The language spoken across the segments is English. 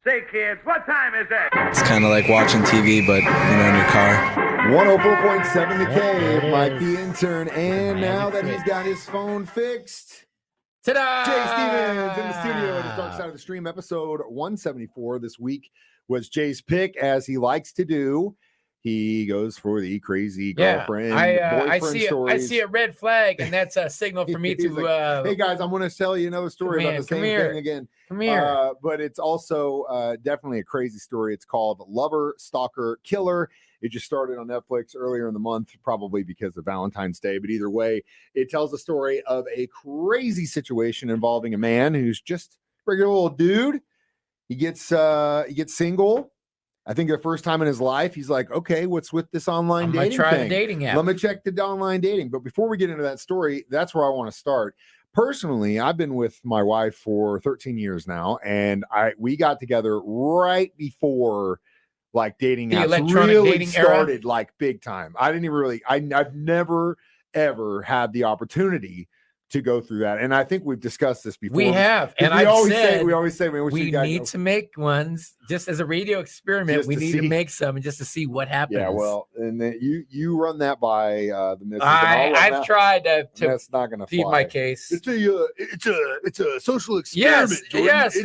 Say, kids, what time is it? It's kind of like watching TV, but, in your car. 104.7 The Cave, Mike the Intern. And now that he's got his phone fixed, ta-da! Jay Stevens in the studio. It is Dark Side of the Stream, episode 174. This week was Jay's pick, as he likes to do. He goes for the crazy girlfriend, boyfriend stories. I see a red flag, and that's a signal for me to. Like, hey guys, I'm going to tell you another story about the same thing again. Come here. But it's also definitely a crazy story. It's called Lover, Stalker, Killer. It just started on Netflix earlier in the month, probably because of Valentine's Day. But either way, it tells the story of a crazy situation involving a man who's just a regular little dude. He gets single. I think the first time in his life, he's like, okay, what's with this online dating thing? Try the dating app. Let me check the online dating. But before we get into that story, that's where I want to start. Personally, I've been with my wife for 13 years now, and we got together right before like dating apps really dating started era? Like big time. I didn't even really, I've never ever had the opportunity to go through that. And I think we've discussed this before. We have. And we always say we need to make ones just as a radio experiment. We need to make some just to see what happens. Yeah, well, and then you run that by the missus. I've tried to that's not going to feed my case. It's a social experiment. Yes, Jordan. yes,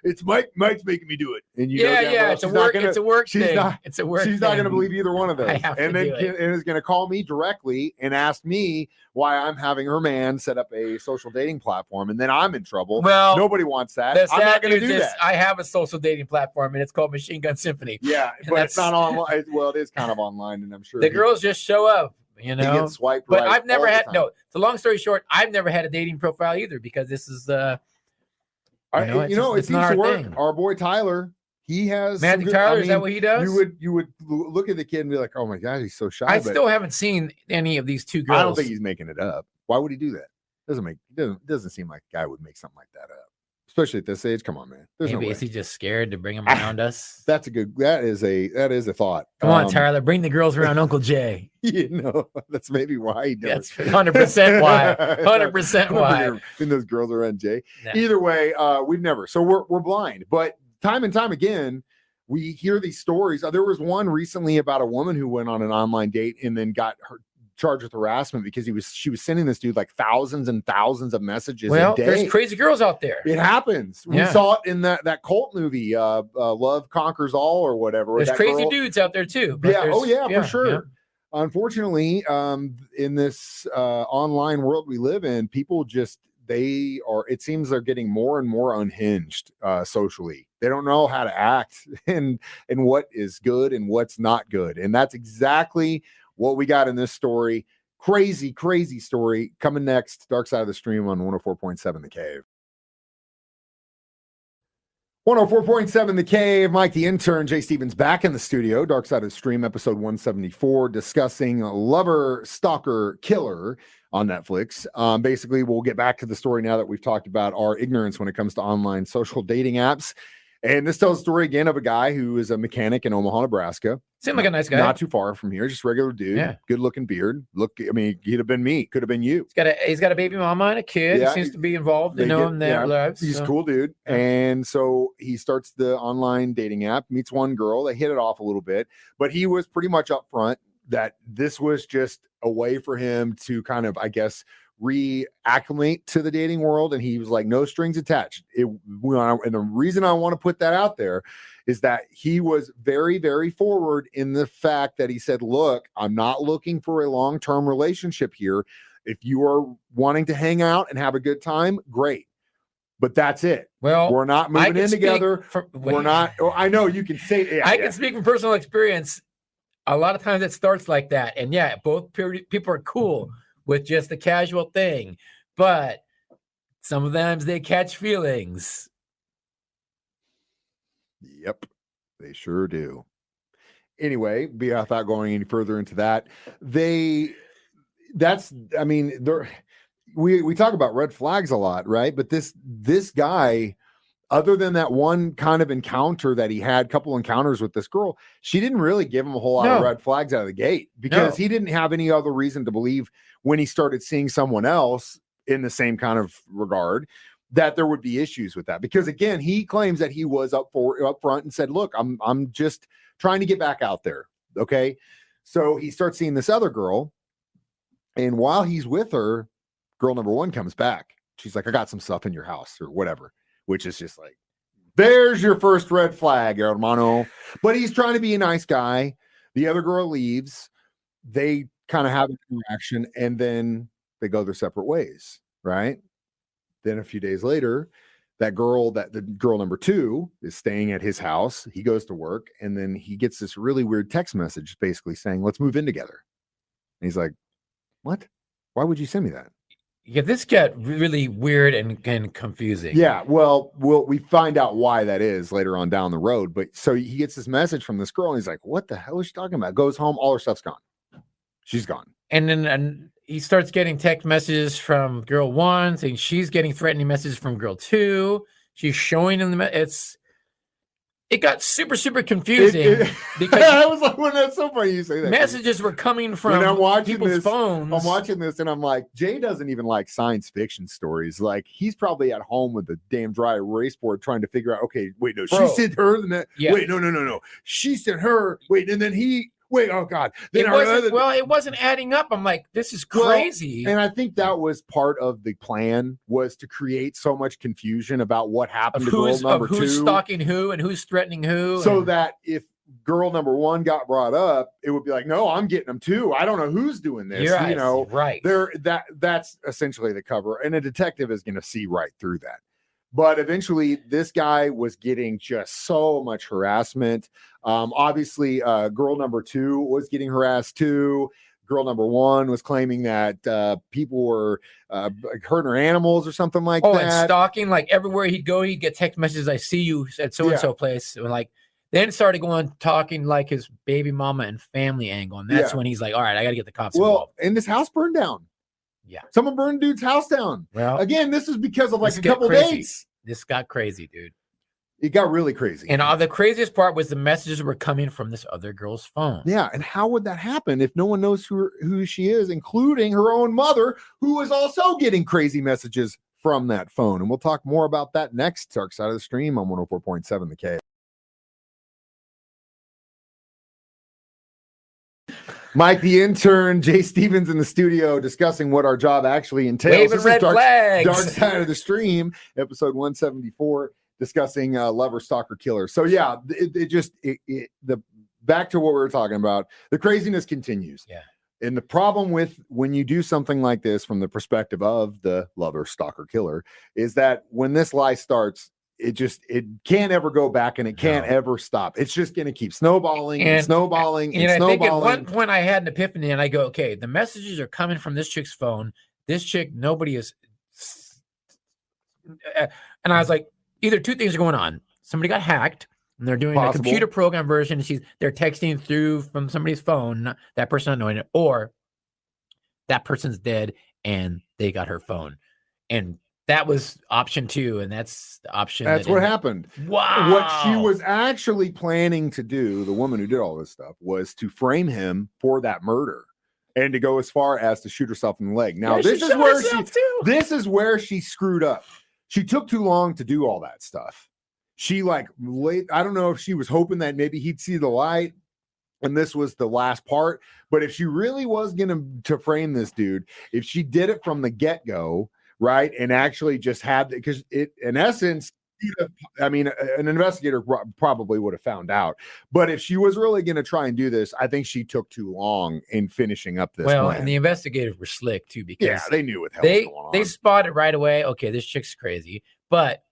it's Mike's making me do it. And it's a work thing. It's a work She's not going to believe either one of those. And is going to call me directly and ask me why I'm having her man set up a social dating platform, and then I'm in trouble. Well, nobody wants that. I'm not going to do that. I have a social dating platform, and it's called Machine Gun Symphony. Yeah, but it's not online. Well, it is kind of online, and I'm sure the girls just show up. They get swiped but right I've never had no. So long story short, I've never had a dating profile either, because this is it seems to work. Thing. Our boy Tyler, he has Magic Tyler. Is that what he does? You would look at the kid and be like, "Oh my God, he's so shy." I still haven't seen any of these two girls. I don't think he's making it up. Why would he do that? Doesn't seem like a guy would make something like that up, especially at this age. Come on, man. Maybe is he just scared to bring them around us? That is a thought. Come on, Tyler, bring the girls around Uncle Jay. That's maybe why he does. That's 100% why. 100% why. And those girls around Jay. No. Either way, we've never. So we're blind. But time and time again, we hear these stories. There was one recently about a woman who went on an online date and then got charged with harassment because she was sending this dude like thousands and thousands of messages a day. There's crazy girls out there. It happens. We saw it in that cult movie, Love Conquers All or whatever. There's crazy dudes out there too. For sure. Yeah. Unfortunately, in this online world we live in, people it seems they're getting more and more unhinged socially. They don't know how to act and what is good and what's not good. And that's exactly what we got in this story. Crazy, crazy story coming next. Dark Side of the Stream on 104.7 The Cave. 104.7 The Cave. Mike the Intern, Jay Stevens back in the studio. Dark Side of the Stream, episode 174, discussing Lover, Stalker, Killer on Netflix. Basically, we'll get back to the story now that we've talked about our ignorance when it comes to online social dating apps. And this tells a story again of a guy who is a mechanic in Omaha, Nebraska. Seemed like a nice guy. Not too far from here. Just a regular dude. Yeah. Good looking beard. He'd have been me. Could have been you. He's got a baby mama and a kid. Yeah, he seems to be involved in their lives. He's a cool dude. And so he starts the online dating app, meets one girl. They hit it off a little bit. But he was pretty much upfront that this was just a way for him to kind of, I guess, reacclimate to the dating world. And he was like, no strings attached. And the reason I want to put that out there is that he was very, very forward in the fact that he said, look, I'm not looking for a long-term relationship here. If you are wanting to hang out and have a good time, great. But that's it. Well, we're not moving in together. We're not. I know you can say. I can speak from personal experience. A lot of times it starts like that. And both people are cool with just a casual thing, but sometimes they catch feelings. Yep, they sure do. Anyway, without going any further into that, we talk about red flags a lot, right? But this guy, other than that one kind of encounter that he had, couple encounters with this girl, she didn't really give him a whole lot of red flags out of the gate, because he didn't have any other reason to believe when he started seeing someone else in the same kind of regard that there would be issues with that. Because again, he claims that he was up front and said, look, I'm just trying to get back out there. Okay. So he starts seeing this other girl. And while he's with her, girl number one comes back. She's like, I got some stuff in your house or whatever, which is just like, there's your first red flag, hermano. But he's trying to be a nice guy. The other girl leaves. They kind of have an interaction and then they go their separate ways, right? Then a few days later, the girl number two is staying at his house. He goes to work and then he gets this really weird text message basically saying, let's move in together. And he's like, what? Why would you send me that? Yeah, this got really weird and confusing. Yeah, well, we find out why that is later on down the road. But so he gets this message from this girl and he's like, what the hell is she talking about? Goes home, all her stuff's gone. She's gone. And then he starts getting text messages from girl one saying she's getting threatening messages from girl two. She's showing him it got super, super confusing because I was like, well, that's so funny you say that. Messages were coming from people's phones. I'm watching this and I'm like, Jay doesn't even like science fiction stories. Like he's probably at home with a damn dry erase board trying to figure out, okay, wait, no, she sent her. Yeah. Wait, no. She sent her. Wait, and then wait, oh God. Then it wasn't adding up. I'm like, this is crazy. Well, and I think that was part of the plan, was to create so much confusion about what happened to girl number two. Who's stalking who and who's threatening who. So that if girl number one got brought up, it would be like, no, I'm getting them too. I don't know who's doing this. Right, you know, right. That's essentially the cover. And a detective is going to see right through that. But eventually, this guy was getting just so much harassment. Obviously, girl number two was getting harassed too. Girl number one was claiming that people were hurting her animals or something like that. Oh, and stalking, like everywhere he'd go, he'd get text messages, I see you at so-and-so place. And like, then started talking like his baby mama and family angle. And that's when he's like, all right, I got to get the cops involved. And this house burned down. Yeah. Someone burned dude's house down. Well, again, this is because of like a couple dates. This got crazy, dude. It got really crazy. And the craziest part was the messages were coming from this other girl's phone. Yeah. And how would that happen if no one knows who she is, including her own mother, who is also getting crazy messages from that phone? And we'll talk more about that next. Dark Side of the Stream on 104.7 The K. Mike, the intern, Jay Stevens in the studio discussing what our job actually entails. Waving red flags. Dark Side of the Stream, episode 174, discussing lover, stalker, killer. So yeah, the back to what we were talking about. The craziness continues. Yeah. And the problem with when you do something like this from the perspective of the lover, stalker, killer is that when this lie starts, it can't ever go back and it can't ever stop. It's just going to keep snowballing and snowballing and snowballing. I think at one point I had an epiphany and I go, okay, the messages are coming from this chick's phone. This chick, nobody is. And I was like, either two things are going on. Somebody got hacked and they're doing a computer program version. And they're texting through from somebody's phone, that person not knowing it, or that person's dead and they got her phone. And that was option two, and that's the option. That's what happened. Wow. What she was actually planning to do, the woman who did all this stuff, was to frame him for that murder and to go as far as to shoot herself in the leg. Now, this is where she screwed up. She took too long to do all that stuff. She I don't know if she was hoping that maybe he'd see the light and this was the last part, but if she really was going to frame this dude, if she did it from the get-go, right, and actually just had, because it, in essence, I mean, an investigator probably would have found out. But if she was really going to try and do this, I think she took too long in finishing up this plan. And the investigators were slick too, because they knew what the hell was going on. They spotted right away, okay, this chick's crazy, but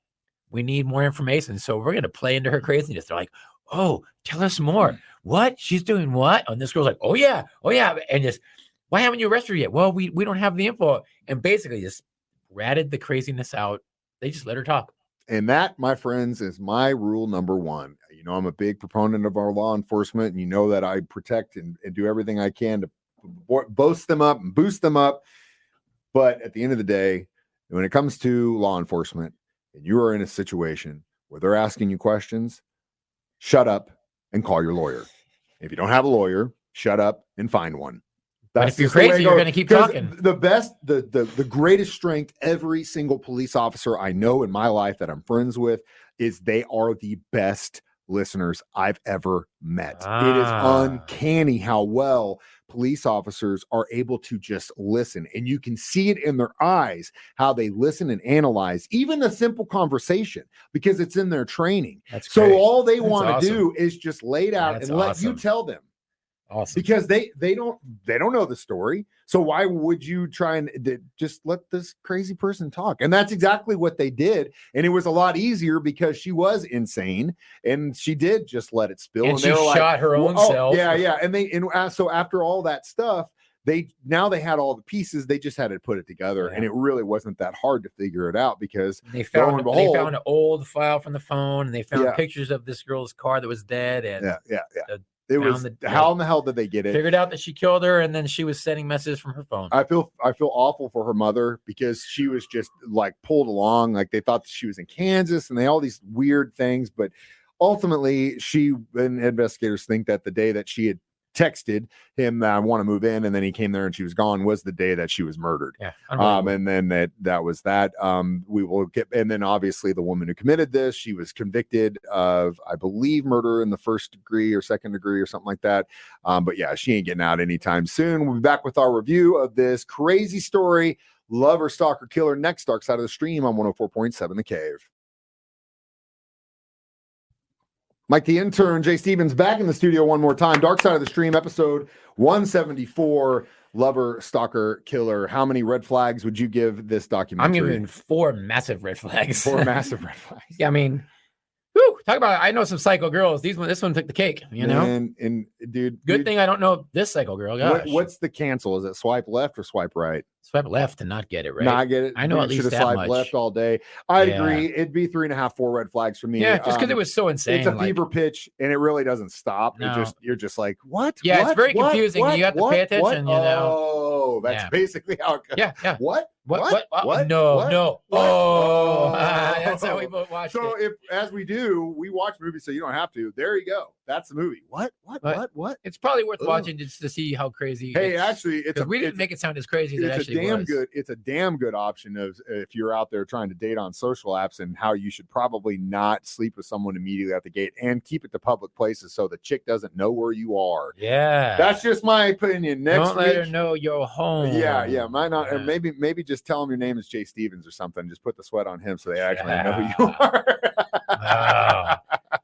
we need more information, so we're going to play into her craziness. They're like, oh, tell us more. What? She's doing what? And this girl's like, oh yeah, and just, why haven't you arrested her yet? Well, we don't have the info, and basically just ratted the craziness out. They just let her talk. And that, my friends, is my rule number one. You know, I'm a big proponent of our law enforcement, and you know that I protect and do everything I can to boast them up and boost them up. But at the end of the day, when it comes to law enforcement, and you are in a situation where they're asking you questions, shut up and call your lawyer. If you don't have a lawyer, shut up and find one. But if you're just the way it crazy, you're goes. going to keep 'Cause talking. The greatest strength every single police officer I know in my life that I'm friends with is they are the best listeners I've ever met. It is uncanny how well police officers are able to just listen, and you can see it in their eyes how they listen and analyze even a simple conversation because it's in their training. That's so great. all they That's want to awesome. do is just lay it out That's and let awesome. you tell them. Awesome. Because they don't know the story. So why would you try and just let this crazy person talk? And that's exactly what they did. And it was a lot easier because she was insane and she did just let it spill. And And she they were shot like, her own self. Yeah. And so after all that stuff, they had all the pieces. They just had to put it together, and it really wasn't that hard to figure it out because they found an old file from the phone, and they found pictures of this girl's car that was dead. And it was how in the hell did they get it? Figured out that she killed her, and then she was sending messages from her phone. I feel awful for her mother because she was just like pulled along, like they thought that she was in Kansas, and they all these weird things. But ultimately, investigators think that the day that she had texted him that I want to move in, and then he came there and she was gone, was the day that she was murdered. Yeah. And then that was that. We will get, and then obviously the woman who committed this, she was convicted of, I believe, murder in the first degree or second degree or something like that. But yeah, she ain't getting out anytime soon. We'll be back with our review of this crazy story, Lover, Stalker, Killer, next Dark Side of the Stream on 104.7 The Cave. Mike the Intern, Jay Stevens back in the studio one more time. Dark Side of the Stream, episode 174, Lover, Stalker, Killer. How many red flags would you give this documentary? I'm giving 4 massive red flags. 4 massive red flags. Yeah, I mean, talk about I know some psycho girls. This one took the cake, you know? And dude, good thing I don't know this psycho girl. Gosh. What's the cancel? Is it swipe left or swipe right? Swipe left to not get it right. Not get it. I know at least should have that swiped much. left all day. I'd agree. It'd be 3.5, 4 red flags for me. Yeah, just because it was so insane. It's a fever pitch, and it really doesn't stop. No. You're just like, what? Yeah, what? it's very what? confusing. What? You have to pay attention. What? You know. Oh, that's basically how it goes. Yeah. What? What? No. What? Oh, that's how we both watched so it. As we do, we watch movies so you don't have to. There you go. That's the movie. What? It's probably worth watching just to see how crazy. Hey, actually, we didn't make it sound as crazy as it actually was. It's a damn good option of if you're out there trying to date on social apps, and how you should probably not sleep with someone immediately at the gate and keep it to public places so the chick doesn't know where you are. Yeah, that's just my opinion. Don't let her know you're home. Yeah, might not. Yeah. Or maybe just tell them your name is Jay Stevens or something. Just put the sweat on him so they actually know who you are.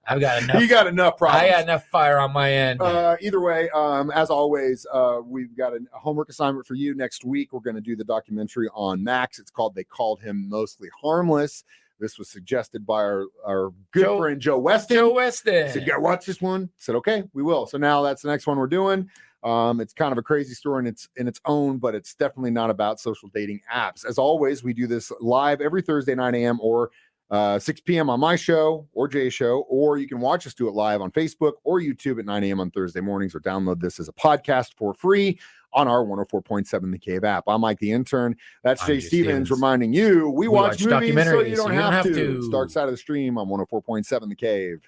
I've got enough. You got enough problems. I got enough fire on my end. Either way, as always, we've got a homework assignment for you next week. We're going to do the documentary on Max. It's called They Called Him Mostly Harmless. This was suggested by our good friend Joe Weston. Said, you got to watch this one. Said, okay, we will. So now that's the next one we're doing. It's kind of a crazy story in its own, but it's definitely not about social dating apps. As always, we do this live every Thursday, 9 a.m. or 6 p.m. on my show or Jay's show, or you can watch us do it live on Facebook or YouTube at 9 a.m. on Thursday mornings, or download this as a podcast for free on our 104.7 The Cave app. I'm Mike the Intern. That's Jay Stevens reminding you we watch movies so you don't have to. It's Dark Side of the Stream on 104.7 The Cave.